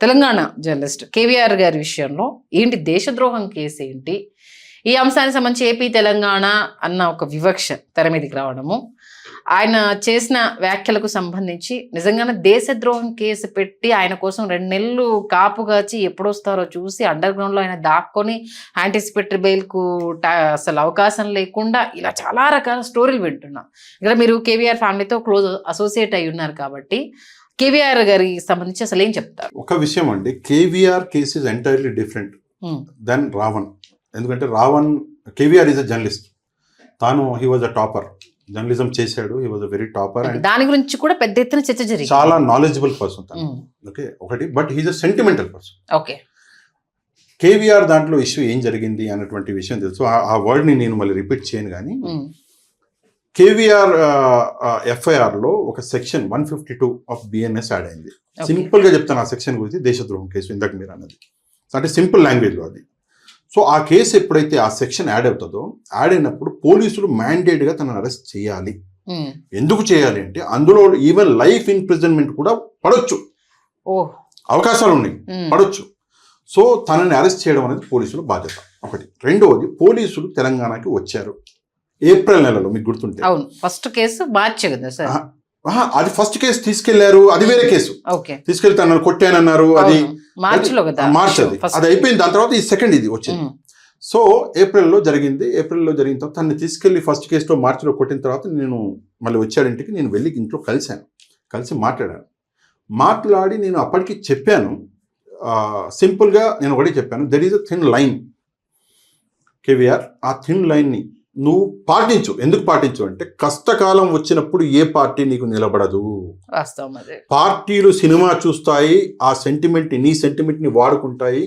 Telangana journalist KVR గారి విషయంలో ఏంటి దేశద్రోహం కేసు ఏంటి, ఈ అంశానికి సంబంధించి ఏపీ తెలంగాణ అన్న ఒక వివక్ష తెర మీదకి రావడము, ఆయన చేసిన వ్యాఖ్యలకు సంబంధించి నిజంగానే దేశద్రోహం కేసు పెట్టి ఆయన కోసం 2 నెలలు కాపు కాచి ఎప్పుడొస్తారో చూసి అండర్ గ్రౌండ్ లో ఆయన దాక్కొని యాంటిసిపేటరీ బెయిల్ కు అసలు అవకాశం లేకుండా ఇలా చాలా రకాల స్టోరీలు వింటున్నాం. ఇక్కడ మీరు కేవీఆర్ ఫ్యామిలీతో క్లోజ్ అసోసియేట్ అయి ఉన్నారు కాబట్టి కేవీఆర్ గారికి సంబంధించి అసలు ఏం చెప్తారు? ఒక విషయం అండి, KVR case is entirely different then Ravan. ఎందుకంటే కేవీఆర్ ఈజ్ అ జర్నలిస్ట్. తాను he was a topper, journalism చేశాడు, he was a very topper. దాని గురించి కూడా పెద్ద ఎత్తున చర్చ జరిగింది. చాలా నాలెడ్జబుల్ పర్సన్ తను. ఓకే, ఒకటి. But he's a sentimental person. Okay, KVR దాంట్లో ఇష్యూ ఏం జరిగింది అన్నటువంటి విషయం తెలుసు. ఆ వర్డ్ ని నేను మళ్ళీ రిపీట్ చేయను. కానీ కేవీఆర్ ఎఫ్ఐఆర్ లో ఒక సెక్షన్ 152 ఆఫ్ బిఎన్ఎస్ యాడ్ అయింది. సింపుల్ గా చెప్తాను ఆ సెక్షన్ గురించి, దేశద్రోహం కేసు ఇందాక మీరు అన్నది, అంటే సింపుల్ లాంగ్వేజ్ లో అది. సో ఆ కేసు ఎప్పుడైతే ఆ సెక్షన్ యాడ్ అవుతుందో, యాడ్ అయినప్పుడు పోలీసులు మ్యాండేట్ గా తనను అరెస్ట్ చేయాలి. ఎందుకు చేయాలి అంటే అందులో ఈవెన్ లైఫ్ ఇంప్రిజన్మెంట్ కూడా పడొచ్చు, అవకాశాలు ఉన్నాయి, పడొచ్చు. సో తనని అరెస్ట్ చేయడం అనేది పోలీసుల బాధ్యత ఒకటి. రెండవది, పోలీసులు తెలంగాణకి వచ్చారు ఏప్రిల్ నెలలో, మీకు గుర్తుంటే. అవును, ఫస్ట్ కేసు మార్చే కదా సార్. అది ఫస్ట్ కేసు తీసుకెళ్లారు, అది వేరే కేసు. తీసుకెళ్తే నన్ను కొట్టానన్నారు, అది మార్చిలో కదా, మార్చ్ అది అయిపోయింది. దాని తర్వాత ఈ సెకండ్ ఇది వచ్చింది. సో ఏప్రిల్లో జరిగింది. ఏప్రిల్లో జరిగిన తర్వాత తనని తీసుకెళ్లి ఫస్ట్ కేసులో మార్చిలో కొట్టిన తర్వాత నేను మళ్ళీ వచ్చాడు ఇంటికి. నేను వెళ్ళి ఇంట్లో కలిసి మాట్లాడి నేను అప్పటికి చెప్పాను, సింపుల్గా నేను ఒకటి చెప్పాను, there is a thin line KVR. ఆ థిన్ లైన్ని నువ్వు పాటించు. ఎందుకు పాటించు అంటే, కష్టకాలం వచ్చినప్పుడు ఏ పార్టీ నీకు నిలబడదు. పార్టీలు సినిమా చూస్తాయి, ఆ నీ సెంటిమెంట్ని వాడుకుంటాయి,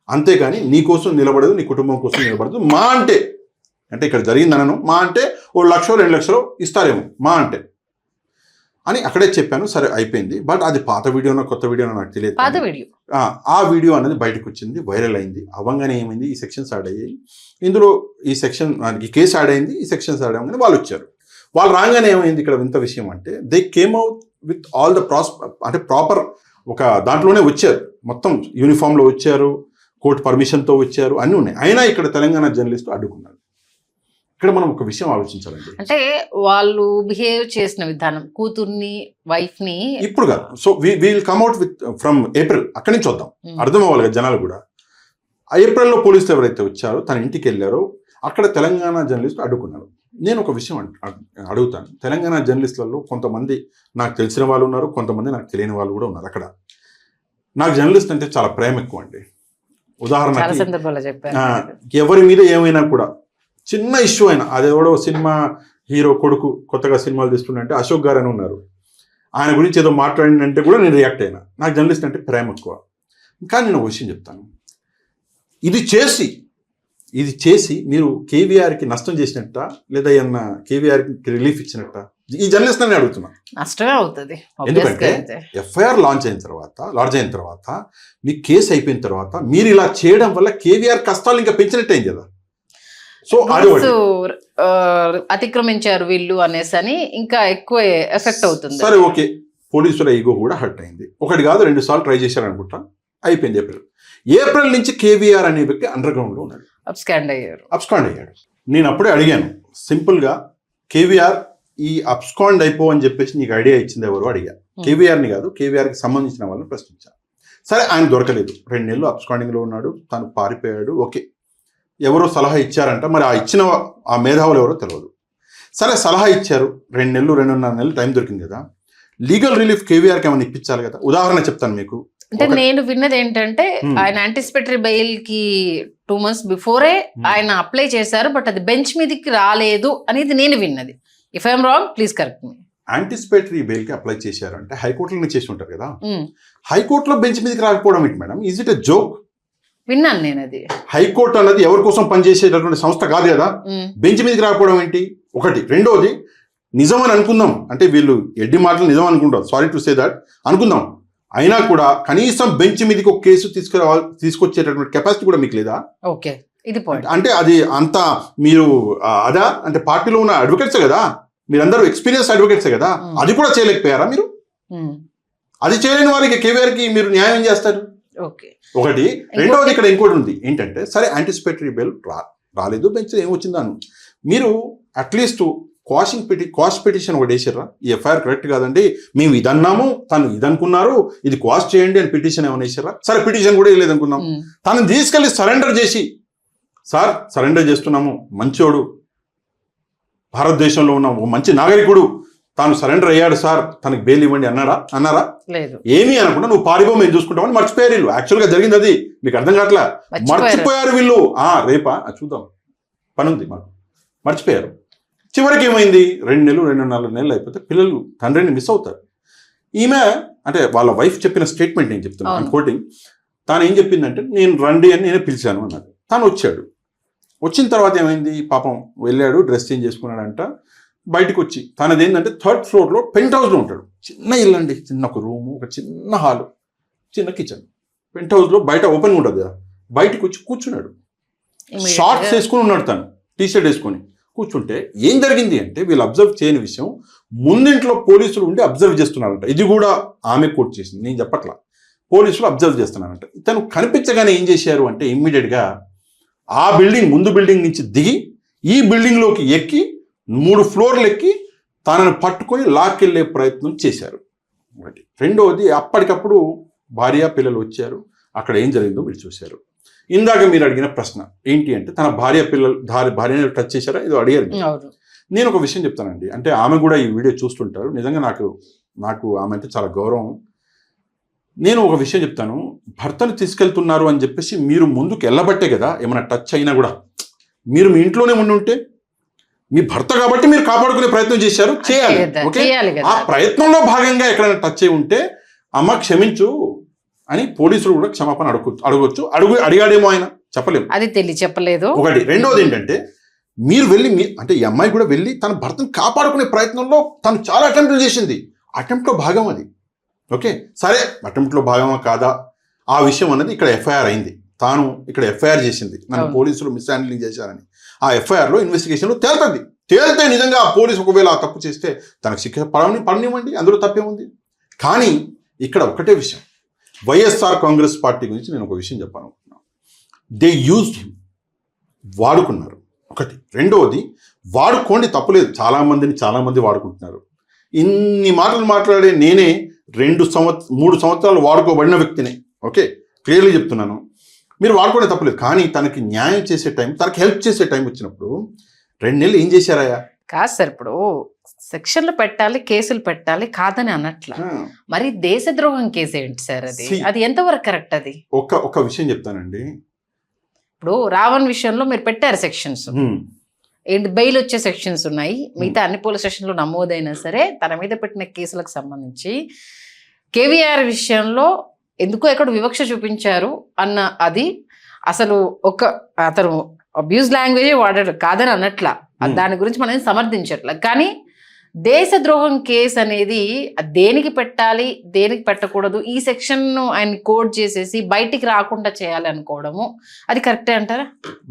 అంతేగాని నీ కోసం నిలబడదు, నీ కుటుంబం కోసం నిలబడదు. మా అంటే ఇక్కడ జరిగిందనను, మా అంటే 1 లక్ష 2 లక్షలు ఇస్తారేమో మా అంటే అని అక్కడే చెప్పాను. సరే అయిపోయింది. బట్ అది పాత వీడియోనో కొత్త వీడియోనో నాకు తెలియదు. ఆ వీడియో అనేది బయటకు వచ్చింది, వైరల్ అయింది. అవ్వగానే ఏమైంది, ఈ సెక్షన్స్ యాడ్ అయ్యాయి. ఇందులో ఈ కేసు యాడ్ అయింది, ఈ సెక్షన్స్ యాడ్ అవ్వగానే వాళ్ళు వచ్చారు. వాళ్ళు రాగానే ఏమైంది, ఇక్కడ వింత విషయం అంటే, they came out with all the అంటే ప్రాపర్ ఒక దాంట్లోనే వచ్చారు, మొత్తం యూనిఫామ్లో వచ్చారు, కోర్టు పర్మిషన్తో వచ్చారు, అన్నీ ఉన్నాయి. అయినా ఇక్కడ తెలంగాణ జర్నలిస్టు అడ్డుకున్నారు. ఇక్కడ మనం ఒక విషయం ఆలోచించాలండి, అంటే వాళ్ళు బిహేవ్ చేసిన విధానం, కూతుర్ని వైఫ్ ని ఇప్పుడు కాదు. So will come out with from April, అక్కడి నుంచి వద్దాం, అర్థం అవ్వాలి కదా జనాలు కూడా. ఏప్రిల్లో పోలీసులు ఎవరైతే వచ్చారో, తన ఇంటికి వెళ్ళారో, అక్కడ తెలంగాణ జర్నలిస్టులు అడ్డుకున్నారు. నేను ఒక విషయం అడుగుతాను, తెలంగాణ జర్నలిస్టులలో కొంతమంది నాకు తెలిసిన వాళ్ళు ఉన్నారు, కొంతమంది నాకు తెలియని వాళ్ళు కూడా ఉన్నారు. అక్కడ నాకు జర్నలిస్ట్ అంటే చాలా ప్రేమ ఎక్కువ అండి. ఉదాహరణకి ఎవరి మీద ఏమైనా కూడా చిన్న ఇష్యూ అయినా, అదేవడో సినిమా హీరో కొడుకు కొత్తగా సినిమాలు తీస్తుంటే అశోక్ గారు అని ఉన్నారు, ఆయన గురించి ఏదో మాట్లాడిందంటే కూడా నేను రియాక్ట్ అయినా. నాకు జర్నలిస్ట్ అంటే ప్రేమ ఎక్కువ. కానీ నేను ఒక విషయం చెప్తాను, ఇది చేసి మీరు కేవీఆర్కి నష్టం చేసినట్ట, లేదా ఏమన్నా కేవీఆర్కి రిలీఫ్ ఇచ్చినట్ట, ఈ జర్నలిస్ట్ అని అడుగుతున్నా. నష్టమే అవుతుంది. ఎందుకంటే ఎఫ్ఐఆర్ లాంచ్ అయిన తర్వాత మీ కేసు అయిపోయిన తర్వాత మీరు ఇలా చేయడం వల్ల కేవీఆర్ కష్టాలు ఇంకా పెంచినట్టయింది కదా. సో అతిక్రమించారు వీళ్ళు అనేసి ఇంకా ఎక్కువ ఎఫెక్ట్ అవుతుంది. సరే ఓకే, పోలీసుల ఈగో కూడా హర్ట్ అయింది. 1 కాదు 2 సార్లు ట్రై చేశారు అనుకుంటా, అయిపోయింది. ఏప్రిల్ నుంచి కేవీఆర్ అనే వ్యక్తి అండర్ గ్రౌండ్ లో ఉన్నాడు, అబ్స్కాండ్ అయ్యాడు. నేను అప్పుడే అడిగాను సింపుల్గా, కేవీఆర్ ఈ అబ్స్కాండ్ అయిపో అని చెప్పేసి నీకు ఐడియా ఇచ్చింది ఎవరు అడిగా. కేవీఆర్ని కాదు, కేవీఆర్కి సంబంధించిన వాళ్ళని ప్రశ్నించాను. సరే, ఆయన దొరకలేదు, 2 నెలలు అబ్స్కాండింగ్లో ఉన్నాడు, తను పారిపోయాడు. ఓకే, ఎవరో సలహా ఇచ్చారంట, మరి ఆ మేధావులు ఎవరో తెలియదు. సరే, సలహా ఇచ్చారు, 2 నెలలు 2.5 నెలలు టైం దొరికింది కదా, లీగల్ రిలీఫ్ కేవీఆర్కి ఏమైనా ఇప్పించాలి కదా. ఉదాహరణ చెప్తాను మీకు. అంటే నేను విన్నది ఏంటంటే, ఆయన యాంటిసిపేటరీ బెయిల్ కి 2 months బిఫోరే ఆయన అప్లై చేశారు, బట్ అది బెంచ్ మీదకి రాలేదు అనేది నేను విన్నది. If I'm wrong please correct me. Anticipatory bail కి అప్లై చేశారంటే హైకోర్టులో చేసి ఉంటారు కదా, హైకోర్టులో బెంచ్ మీదకి రాకపోవడం ఏంటి madam? Is it a joke? విన్నాను నేను అది. హైకోర్టు అన్నది ఎవరి కోసం పనిచేసేటటువంటి సంస్థ కాదు కదా, బెంచ్ మీదకి రాకపోవడం ఏంటి? ఒకటి. రెండోది, నిజం అని అనుకుందాం, అంటే వీళ్ళు ఎడ్డి మాటలు నిజం అనుకుంటాం, సారీ టు సే దట్ అనుకుందాం, అయినా కూడా కనీసం బెంచ్ మీదకి ఒక కేసు తీసుకొచ్చేటటువంటి కెపాసిటీ కూడా మీకు లేదా? ఓకే, ఇది పాయింట్. అంటే అది అంతా మీరు అదా అంటే పార్టీలో ఉన్న అడ్వకేట్సే కదా, మీరందరూ ఎక్స్పీరియన్స్ అడ్వకేట్సే కదా, అది కూడా చేయలేకపోయారా మీరు? అది చేయలేని వారికి కేవీఆర్కి మీరు న్యాయం చేస్తారు. ఓకే, ఒకటి. రెండవది ఇక్కడ ఇంకోటి ఉంది ఏంటంటే, సరే యాంటిసిపేటరీ బెయిల్ రాలేదు, బెంచ్ ఏమొచ్చిందాను, మీరు అట్లీస్ట్ క్వాష్ పిటిషన్ ఒకటి వేసారా, ఈ ఎఫ్ఐఆర్ కరెక్ట్ కాదండి, మేము ఇది అన్నాము, తను ఇది అనుకున్నారు, ఇది క్వాష్ చేయండి అని పిటిషన్ ఏమైనా వేసారా? సరే పిటిషన్ కూడా వేయలేదు అనుకున్నాం, తనని తీసుకెళ్లి సరెండర్ చేసి, సార్ సరెండర్ చేస్తున్నాము, మంచోడు, భారతదేశంలో ఉన్న ఒక మంచి నాగరికుడు, తాను సరెండర్ అయ్యాడు సార్, తనకి బెయిల్ ఇవ్వండి అన్నారా? లేదు. ఏమీ అనకుండా నువ్వు పారిపో, మేము చూసుకుంటామని మర్చిపోయారు వీళ్ళు. యాక్చువల్గా జరిగింది అది, మీకు అర్థం కావట్లా, మర్చిపోయారు వీళ్ళు. రేపా చూద్దాం, పని ఉంది మాకు, మర్చిపోయారు. చివరికి ఏమైంది, 2 నెలలు 2.5 నెలలు అయిపోతే పిల్లలు తండ్రిని మిస్ అవుతారు. ఈమె అంటే వాళ్ళ వైఫ్ చెప్పిన స్టేట్మెంట్ నేను చెప్తున్నాను, కోటింగ్. తాను ఏం చెప్పిందంటే, నేను రండి అని నేనే పిలిచాను అన్నది. తాను వచ్చాడు. వచ్చిన తర్వాత ఏమైంది, పాపం వెళ్ళాడు, డ్రెస్ చేంజ్ చేసుకున్నాడంట. బయటకు వచ్చి తనది ఏంటంటే 3rd ఫ్లోర్లో పెంట్ హౌస్లో ఉంటాడు. చిన్న ఇల్లు అండి, చిన్న ఒక రూము, ఒక చిన్న హాలు, చిన్న కిచెన్. పెంట్ హౌస్లో బయట ఓపెన్ ఉంటుంది కదా, బయటకు వచ్చి కూర్చున్నాడు. షార్ట్స్ వేసుకుని ఉన్నాడు, తను టీషర్ట్ వేసుకొని కూర్చుంటే ఏం జరిగింది అంటే, వీళ్ళు అబ్జర్వ్ చేయని విషయం, ముందింట్లో పోలీసులు ఉండి అబ్జర్వ్ చేస్తున్నారంట. ఇది కూడా ఆమె కోట్ చేసింది, నేను చెప్పట్లా, పోలీసులు అబ్జర్వ్ చేస్తున్నారంట. తను కనిపించగానే ఏం చేశారు అంటే, ఇమ్మీడియట్గా ఆ బిల్డింగ్, ముందు బిల్డింగ్ నుంచి దిగి ఈ బిల్డింగ్లోకి ఎక్కి 3 ఫ్లోర్లు ఎక్కి తనను పట్టుకొని లాక్కెళ్ళే ప్రయత్నం చేశారు. ఒకటి. రెండవది, అప్పటికప్పుడు భార్య పిల్లలు వచ్చారు, అక్కడ ఏం జరిగిందో మీరు చూశారు. ఇందాక మీరు అడిగిన ప్రశ్న ఏంటి అంటే, తన భార్యని టచ్ చేశారా, ఏదో అడిగారు. నేను ఒక విషయం చెప్తానండి, అంటే ఆమె కూడా ఈ వీడియో చూస్తుంటారు. నిజంగా నాకు ఆమె అంటే చాలా గౌరవం. నేను ఒక విషయం చెప్తాను, భర్తను తీసుకెళ్తున్నారు అని చెప్పేసి మీరు ముందుకు వెళ్ళబట్టే కదా ఏమైనా టచ్ అయినా కూడా, మీరు మీ ఇంట్లోనే ఉంటే, మీ భర్త కాబట్టి మీరు కాపాడుకునే ప్రయత్నం చేశారు, చేయాలి. ఓకే, ఆ ప్రయత్నంలో భాగంగా ఎక్కడైనా టచ్ అయి ఉంటే, అమ్మ క్షమించు అని పోలీసులు కూడా క్షమాపణ అడగొచ్చు. అడిగాడేమో ఆయన, చెప్పలేము, అది చెప్పలేదు. ఒకటి. రెండోది ఏంటంటే, మీరు వెళ్ళి అంటే ఈ అమ్మాయి కూడా వెళ్ళి తన భర్తను కాపాడుకునే ప్రయత్నంలో తను చాలా అటెంప్ట్లు చేసింది, అటెంప్ట్లో భాగం అది. ఓకే, సరే అటెంప్ట్లో భాగమా కాదా ఆ విషయం అన్నది ఇక్కడ ఎఫ్ఐఆర్ అయింది. తాను ఇక్కడ ఎఫ్ఐఆర్ చేసింది, నన్ను పోలీసులు మిస్ హ్యాండ్లింగ్ చేశారని. ఆ ఎఫ్ఐఆర్లో ఇన్వెస్టిగేషన్లో తేలితే నిజంగా ఆ పోలీసు ఒకవేళ ఆ తప్పు చేస్తే తనకు శిక్ష పడనివ్వండి, అందులో తప్పేముంది. కానీ ఇక్కడ ఒకటే విషయం, వైఎస్ఆర్ కాంగ్రెస్ పార్టీ గురించి నేను ఒక విషయం చెప్పాలనుకుంటున్నాను. దే యూజ్డ్ హిమ్, వాడుకున్నారు. ఒకటి. రెండవది, వాడుకోండి, తప్పులేదు, చాలామంది వాడుకుంటున్నారు. ఇన్ని మాటలు మాట్లాడే నేనే 3 సంవత్సరాలు వాడుకోబడిన వ్యక్తిని. ఓకే, క్లియర్లీ చెప్తున్నాను, మీరు వాడుకోవడం తప్పలేదు. కానీ తనకి న్యాయం చేసే టైం, తనకి హెల్ప్ చేసే టైం వచ్చినప్పుడు 2 నెలలు ఏం చేశారయ్యా? కాదు సార్, ఇప్పుడు సెక్షన్లు పెట్టాలి, కేసులు పెట్టాలి కాదని అన్నట్ల, మరి దేశద్రోహం కేసు ఏంటి సార్? అది ఎంతవరకు కరెక్ట్? అది ఒక విషయం చెప్తానండి. ఇప్పుడు రావణ్ విషయంలో మీరు పెట్టారు సెక్షన్స్, ఏంటి బెయిల్ వచ్చే సెక్షన్స్ ఉన్నాయి, మిగతా అన్ని పోలీస్ స్టేషన్లో నమోదైనా సరే తన మీద పెట్టిన కేసులకు సంబంధించి కేవీఆర్ విషయంలో ఎందుకో ఎక్కడ వివక్ష చూపించారు అన్న, అది అసలు అతను అబ్యూజ్ లాంగ్వేజే వాడాడు కాదని అన్నట్ల, దాని గురించి మనం సమర్థించట్ల. కానీ దేశద్రోహం కేసు అనేది దేనికి పెట్టాలి, దేనికి పెట్టకూడదు, ఈ సెక్షన్ ఆయన కోడ్ చేసేసి బయటికి రాకుండా చేయాలి అనుకోవడము, అది కరెక్టే అంటారా?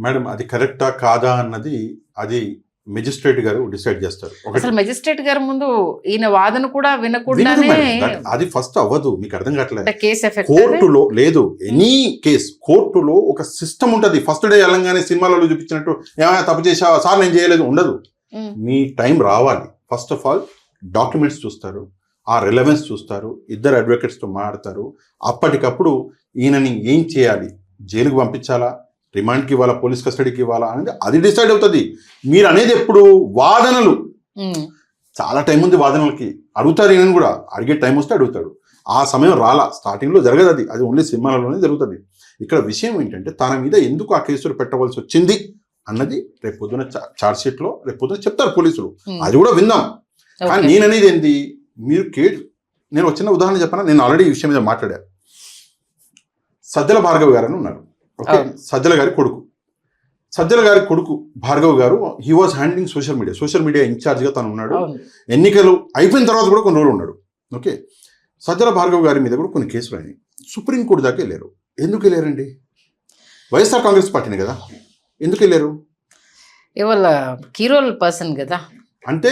మేడం, అది కరెక్టా కాదా అన్నది అది మెజిస్ట్రేట్ గారు డిసైడ్ చేస్తారు. అసలు మెజిస్ట్రేట్ గారి ముందు ఈయన వాదన కూడా వినకుండానే అది ఫస్ట్ అవ్వదు, మీకు అర్థం కావట్లేదు. కేసు ఎఫెక్ట్ కోర్టులో లేదు, ఎనీ కేసు కోర్టులో ఒక సిస్టమ్ ఉంటుంది. ఫస్ట్ డే వెళ్ళంగానే సినిమాలలో చూపించినట్టు ఏమైనా తప్పు చేసావా సార్, నేను చేయలేదు, ఉండదు. మీ టైం రావాలి. ఫస్ట్ ఆఫ్ ఆల్ డాక్యుమెంట్స్ చూస్తారు, ఆ రిలవెన్స్ చూస్తారు, 2 అడ్వకేట్స్తో మాట్లాడతారు. అప్పటికప్పుడు ఈయనని ఏం చేయాలి, జైలుకి పంపించాలా, రిమాండ్కి ఇవ్వాలా, పోలీస్ కస్టడీకి ఇవ్వాలా అనేది అది డిసైడ్ అవుతుంది. మీరు అనేది ఎప్పుడు వాదనలు, చాలా టైం ఉంది వాదనలకి, అడుగుతారు. ఈయన కూడా అడిగే టైం వస్తే అడుగుతాడు. ఆ సమయం రాలా, స్టార్టింగ్లో జరగదు, అది ఓన్లీ సినిమాలలోనే జరుగుతుంది. ఇక్కడ విషయం ఏంటంటే, తన మీద ఎందుకు ఆ కేసులు పెట్టవలసి వచ్చింది అన్నది రేపు పొద్దున ఛార్జ్ షీట్లో రేపు పొద్దున చెప్తారు పోలీసులు, అది కూడా విందాం. కానీ నేననేది ఏంటి, మీరు నేను చిన్న ఉదాహరణ చెప్పాను, నేను ఆల్రెడీ ఈ విషయం మీద మాట్లాడాను. సజ్జల భార్గవ్ గారు అని ఉన్నారు. ఓకే, సజ్జల గారి కొడుకు Bhargav garu, he was handling social media ఇన్ఛార్జ్గా తను ఉన్నాడు. ఎన్నికలు అయిపోయిన తర్వాత కూడా కొన్ని రోజులు ఉన్నాడు. ఓకే, సజ్జల భార్గవ్ గారి మీద కూడా కొన్ని కేసులు అయినాయి, సుప్రీంకోర్టు దాకా వెళ్ళారు. ఎందుకు వెళ్ళారండి? వైఎస్ఆర్ కాంగ్రెస్ పార్టీని కదా, ఎందుకు వెళ్ళారు? ఇవాళ కీరోల్ పర్సన్ కదా, అంటే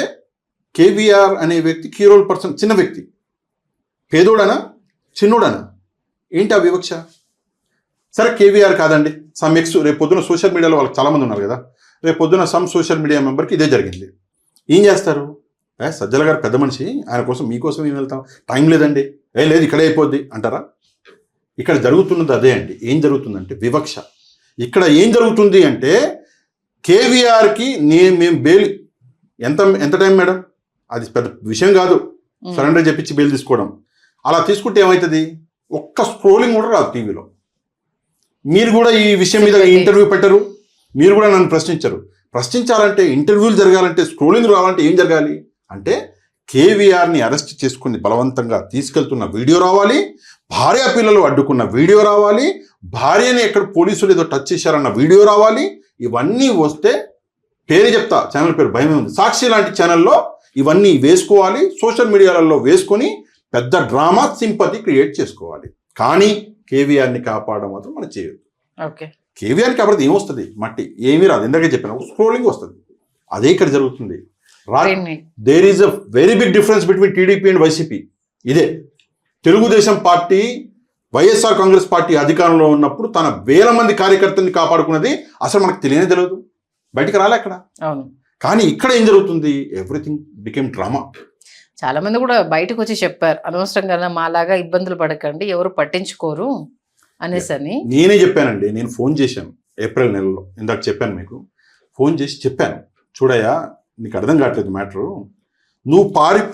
కేవీఆర్ అనే వ్యక్తి కీరోల్ పర్సన్, చిన్న వ్యక్తి, పేదోడనా? చిన్నోడనా? ఏంటి ఆ వివక్ష? సరే కేవీఆర్ కాదండి, సమ్ ఎక్స్, రేపు పొద్దున సోషల్ మీడియాలో వాళ్ళకి చాలామంది ఉన్నారు కదా, రేపు పొద్దున సమ్ సోషల్ మీడియా మెంబర్కి ఇదే జరిగింది, ఏం చేస్తారు? సజ్జల గారు పెద్ద మనిషి, ఆయన కోసం మీకోసం ఏం వెళ్తాం, టైం లేదండి, లేదు ఇక్కడే అయిపోద్ది అంటారా? ఇక్కడ జరుగుతున్నది అదే అండి. ఏం జరుగుతుందంటే వివక్ష. ఇక్కడ ఏం జరుగుతుంది అంటే కేవీఆర్కి మేము బెయిల్ ఎంత టైం మేడం, అది పెద్ద విషయం కాదు, సరెండర్ చెప్పించి బెయిల్ తీసుకోవడం. అలా తీసుకుంటే ఏమవుతుంది? ఒక్క స్క్రోలింగ్ కూడా రాదు టీవీలో. మీరు కూడా ఈ విషయం మీద ఇంటర్వ్యూ పెట్టరు, మీరు కూడా నన్ను ప్రశ్నించరు. ప్రశ్నించాలంటే, ఇంటర్వ్యూలు జరగాలంటే, స్క్రోలింగ్ రావాలంటే ఏం జరగాలి అంటే కేవీఆర్ని అరెస్ట్ చేసుకుని బలవంతంగా తీసుకెళ్తున్న వీడియో రావాలి, భార్య పిల్లలు అడ్డుకున్న వీడియో రావాలి, భార్యని ఎక్కడ పోలీసులు ఏదో టచ్ చేశారన్న వీడియో రావాలి. ఇవన్నీ వస్తే పేరు చెప్తా, ఛానల్ పేరు భయమే ఉంది, సాక్షి లాంటి ఛానల్లో ఇవన్నీ వేసుకోవాలి, సోషల్ మీడియాలలో వేసుకొని పెద్ద డ్రామా సింపతి క్రియేట్ చేసుకోవాలి. కానీ కేవీఆర్ని కాపాడడం మాత్రం మనం చేయొద్దు. ఓకే, కేవీఆర్ని కాపాడితే ఏమొస్తుంది? మట్టి ఏమీ రాదు. ఇందాకే చెప్పాను, స్క్రోలింగ్ వస్తుంది. అదే ఇక్కడ జరుగుతుంది. There is a very big difference between TDP and YCP. ఇదే Telugu Desam party, YSR Congress party అధికారంలో ఉన్నప్పుడు తన వేల మంది కార్యకర్తల్ని కాపాడుకున్నది అసలు మనకు తెలియదు, బయటికి రాలే అక్కడ. అవును. కానీ ఇక్కడ ఏం జరుగుతుంది? Everything became drama. చాలా మంది కూడా బయటకు వచ్చి చెప్పారు, అనవసరంగా మాలాగా ఇబ్బందులు పడకండి, ఎవరు పట్టించుకోరు అనేసని. నేనే చెప్పానండి, నేను ఫోన్ చేశాను ఏప్రిల్ నెలలో, ఇందాక చెప్పాను మీకు, ఫోన్ చేసి చెప్పాను, చూడయ్యా నీకు అర్థం కావట్లేదు మ్యాటరు, నువ్వు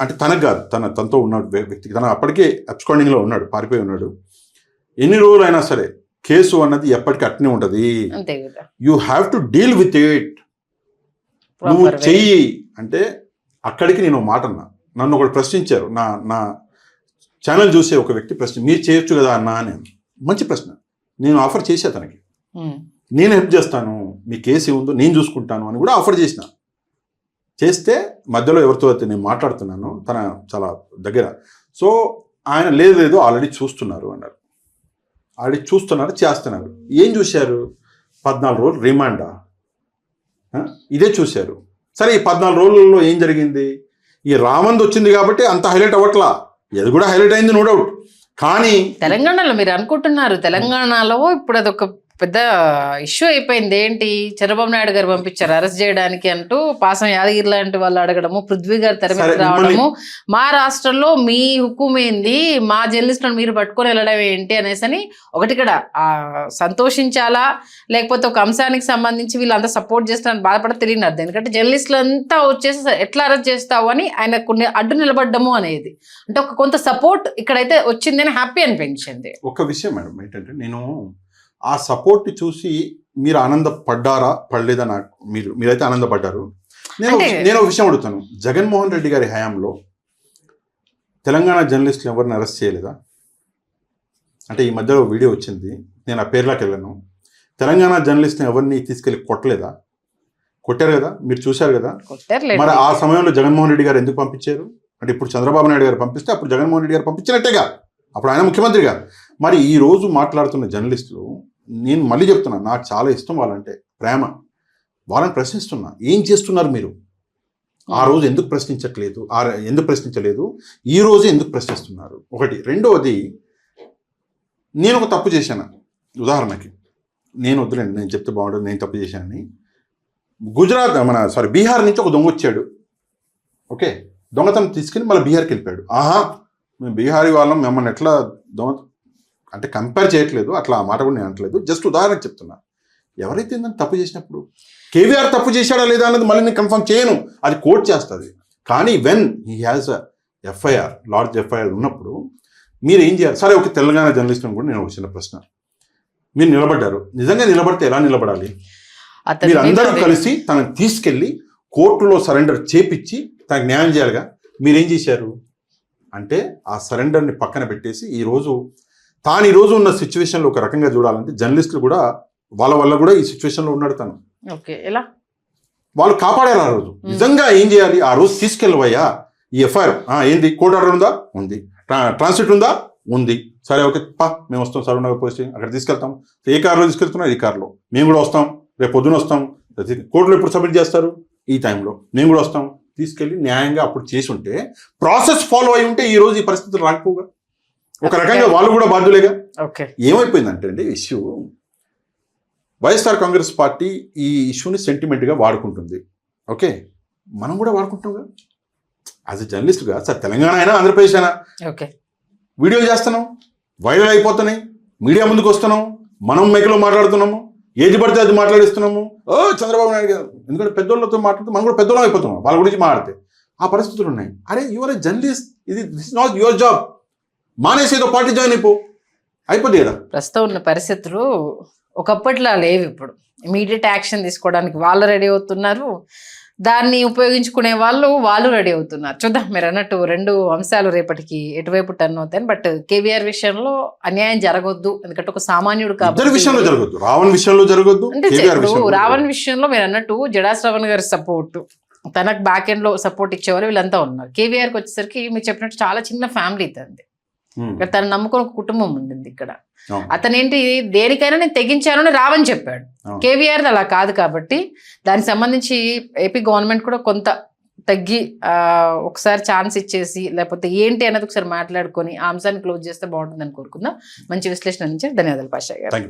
అంటే తనకు కాదు, తనతో ఉన్నాడు వ్యక్తికి, తన అప్పటికే అబ్స్కాండింగ్లో ఉన్నాడు, పారిపోయి ఉన్నాడు. ఎన్ని రోజులైనా సరే కేసు అన్నది ఎప్పటికీ అట్నే ఉంటుంది. You have to deal with it. నువ్వు చెయ్యి అంటే అక్కడికి నేను మాట అన్నా. నన్ను ఒకటి ప్రశ్నించారు, నా ఛానల్ చూసే ఒక వ్యక్తి ప్రశ్న, మీరు చేయొచ్చు కదా అన్నా అని. మంచి ప్రశ్న, నేను ఆఫర్ చేసా తనకి, నేను హెల్ప్ చేస్తాను, మీ కేసు ఉందో నేను చూసుకుంటాను అని కూడా ఆఫర్ చేస్తే మధ్యలో ఎవరితో అయితే నేను మాట్లాడుతున్నాను, తన చాలా దగ్గర. సో ఆయన లేదు ఆల్రెడీ చూస్తున్నారు అన్నారు. ఆల్రెడీ చూస్తున్నారు, చేస్తున్నారు. ఏం చూశారు? 14 రోజులు రిమాండా, ఇదే చూశారు. సరే, ఈ 14 రోజులలో ఏం జరిగింది? ఈ రామంద్ వచ్చింది కాబట్టి అంత హైలైట్ అవ్వట్లా, ఇది కూడా హైలైట్ అయింది నో డౌట్. కానీ తెలంగాణలో మీరు అనుకుంటున్నారు, తెలంగాణలో ఇప్పుడు అదొక పెద్ద ఇష్యూ అయిపోయింది. ఏంటి, చంద్రబాబు నాయుడు గారు పంపించారు అరెస్ట్ చేయడానికి అంటూ, పాసం యాదగిరి లాంటి వాళ్ళు అడగడము, పృథ్వీ గారు తెర మీద రావడము, మా రాష్ట్రంలో మీ హుకుం ఏంది, మా జర్నలిస్టులను మీరు పట్టుకొని వెళ్ళడం ఏంటి అనేసి ఒకటి ఇక్కడ సంతోషించాలా, లేకపోతే ఒక అంశానికి సంబంధించి వీళ్ళంతా సపోర్ట్ చేస్తారని బాధపడ తెలియదు అర్థం. ఎందుకంటే జర్నలిస్టులు అంతా వచ్చేసి ఎట్లా అరెస్ట్ చేస్తావు అని ఆయన కొన్ని అడ్డు నిలబడ్డము అనేది, అంటే ఒక కొంత సపోర్ట్ ఇక్కడైతే వచ్చిందని హ్యాపీ అనిపించింది. ఒక విషయం మేడం ఏంటంటే, నేను ఆ సపోర్ట్ చూసి మీరు ఆనందపడ్డారా పడలేదా? నాకు మీరైతే ఆనందపడ్డారు. నేను ఒక విషయం అడుగుతాను, జగన్మోహన్ రెడ్డి గారి హయాంలో తెలంగాణ జర్నలిస్టులు ఎవరిని అరెస్ట్ చేయలేదా? అంటే ఈ మధ్యలో వీడియో వచ్చింది, నేను ఆ పేర్లోకి వెళ్ళాను. తెలంగాణ జర్నలిస్ట్ని ఎవరిని తీసుకెళ్ళి కొట్టలేదా? కొట్టారు కదా, మీరు చూశారు కదా. మరి ఆ సమయంలో జగన్మోహన్ రెడ్డి గారు ఎందుకు పంపించారు? అంటే ఇప్పుడు చంద్రబాబు నాయుడు గారు పంపిస్తే అప్పుడు జగన్మోహన్ రెడ్డి గారు పంపించినట్టేగా, అప్పుడు ఆయన ముఖ్యమంత్రిగా. మరి ఈ రోజు మాట్లాడుతున్న జర్నలిస్టులు, నేను మళ్ళీ చెప్తున్నా, నాకు చాలా ఇష్టం వాళ్ళంటే, ప్రేమ. వాళ్ళని ప్రశ్నిస్తున్నా, ఏం చేస్తున్నారు మీరు? ఆ రోజు ఎందుకు ప్రశ్నించలేదు, ఈ రోజు ఎందుకు ప్రశ్నిస్తున్నారు? ఒకటి. రెండవది, నేను ఒక తప్పు చేశాను. ఉదాహరణకి, వద్దులేండి, నేను చెప్తే బాగుంటుంది, నేను తప్పు చేశానని. బీహార్ నుంచి ఒక దొంగ వచ్చాడు, ఓకే, దొంగతనం తీసుకుని మళ్ళీ బీహార్కి వెళ్ళిపోయాడు. మేము బీహారీ వాళ్ళం, మిమ్మల్ని ఎట్లా దొంగ అంటే కంపేర్ చేయట్లేదు, అట్లా ఆ మాట కూడా నేను అనట్లేదు, జస్ట్ ఉదాహరణకు చెప్తున్నా. ఎవరైతే తప్పు చేసినప్పుడు కేవీఆర్ తప్పు చేశాడా లేదా అన్నది మళ్ళీ నేను కన్ఫర్మ్ చేయను, అది కోర్టు చేస్తుంది. కానీ when he has FIR, large FIR ఉన్నప్పుడు మీరు ఏం చేయాలి? సరే, ఒక తెలంగాణ జర్నలిస్ట్ని కూడా నేను ఒక చిన్న ప్రశ్న, మీరు నిలబడ్డారు, నిజంగా నిలబడితే ఎలా నిలబడాలి? మీరు అందరూ కలిసి తనని తీసుకెళ్ళి కోర్టులో సరెండర్ చేపించి తనకు న్యాయం చేయాలిగా. మీరేం చేశారు అంటే ఆ సరెండర్ని పక్కన పెట్టేసి ఈరోజు ఉన్న సిచ్యువేషన్లో ఒక రకంగా చూడాలంటే జర్నలిస్టులు కూడా వాళ్ళ వల్ల కూడా ఈ సిచ్యువేషన్లో ఉన్నాడు తను. ఎలా వాళ్ళు కాపాడారు ఆ రోజు. నిజంగా ఏం చేయాలి? ఆ రోజు తీసుకెళ్ళవయ్యా, ఈ ఎఫ్ఐఆర్ ఏంది, కోర్టు ఆర్డర్ ఉందా? ఉంది. ట్రాన్స్లేట్ ఉందా? ఉంది. సరే, ఓకే, మేము వస్తాం సరూనగర్ పోలీస్ స్టేషన్, అక్కడ తీసుకెళ్తాం. ఏ కార్లో తీసుకెళ్తున్నారు? ఈ కార్లో. మేము కూడా వస్తాం, రేపు పొద్దున వస్తాం. కోర్టులో ఎప్పుడు సబ్మిట్ చేస్తారు? ఈ టైంలో. మేము కూడా వస్తాం. తీసుకెళ్ళి న్యాయంగా అప్పుడు చేసి ఉంటే, ప్రాసెస్ ఫాలో అయి ఉంటే ఈ రోజు ఈ పరిస్థితులు రాకపోగా. ఒక రకంగా వాళ్ళు కూడా బాధ్యులేగా. ఓకే. ఏమైపోయిందంటే అండి ఇష్యూ, వైఎస్ఆర్ కాంగ్రెస్ పార్టీ ఈ ఇష్యూని సెంటిమెంట్గా వాడుకుంటుంది. ఓకే, మనం కూడా వాడుకుంటాంగా యాజ్ ఎ జర్నలిస్ట్గా. సార్ తెలంగాణ అయినా ఆంధ్రప్రదేశ్ అయినా ఓకే, వీడియోలు చేస్తున్నాం, వైరల్ అయిపోతున్నాయి, మీడియా ముందుకు వస్తున్నాం, మనం మైక్లో మాట్లాడుతున్నాము, ఏది పడితే అది మాట్లాడిస్తున్నాము. చంద్రబాబు నాయుడు గారు, ఎందుకంటే పెద్దోళ్ళతో మాట్లాడితే మనం కూడా పెద్దోళ్ళం అయిపోతున్నాం వాళ్ళ గురించి మాట్లాడితే. ఆ పరిస్థితులు ఉన్నాయి. అరే your a journalist, this not your job, మానేసి ఏదో పార్టీ జాయిన్ అయిపోద్ది కదా. ప్రస్తుతం ఉన్న పరిస్థితులు ఒకప్పట్లా లేవు. ఇప్పుడు ఇమీడియట్ యాక్షన్ తీసుకోవడానికి వాళ్ళు రెడీ అవుతున్నారు, దాన్ని ఉపయోగించుకునే వాళ్ళు రెడీ అవుతున్నారు. చూద్దాం, మీరు అన్నట్టు రెండు అంశాలు రేపటికి ఎటువైపు టర్న్ అవుతాయి. బట్ కేవీఆర్ విషయంలో అన్యాయం జరగొద్దు, ఎందుకంటే ఒక సామాన్యుడు కాబట్టి విషయంలో జరగద్దు, రావణ్ విషయంలో జరగద్దు. అంటే రావణ్ విషయంలో మీరు అన్నట్టు జడా శ్రవణ్ గారి సపోర్ట్, తనకు బ్యాక్ ఎండ్ లో సపోర్ట్ ఇచ్చేవాళ్ళు వీళ్ళంతా ఉన్నారు. కేవీఆర్కి వచ్చేసరికి మీరు చెప్పినట్టు చాలా చిన్న ఫ్యామిలీ తంది, తను నమ్ముకుని ఒక కుటుంబం ఉండింది ఇక్కడ. అతనేంటి దేనికైనా నేను తెగించానని రావని చెప్పాడు. కేవీఆర్ అలా కాదు కాబట్టి దానికి సంబంధించి ఏపీ గవర్నమెంట్ కూడా కొంత తగ్గి ఒకసారి ఛాన్స్ ఇచ్చేసి లేకపోతే ఏంటి అనేది ఒకసారి మాట్లాడుకొని ఆ అంశాన్ని క్లోజ్ చేస్తే బాగుంటుందని కోరుకుందాం. మంచి విశ్లేషణ నుంచి ధన్యవాదాలు పాషా గారు.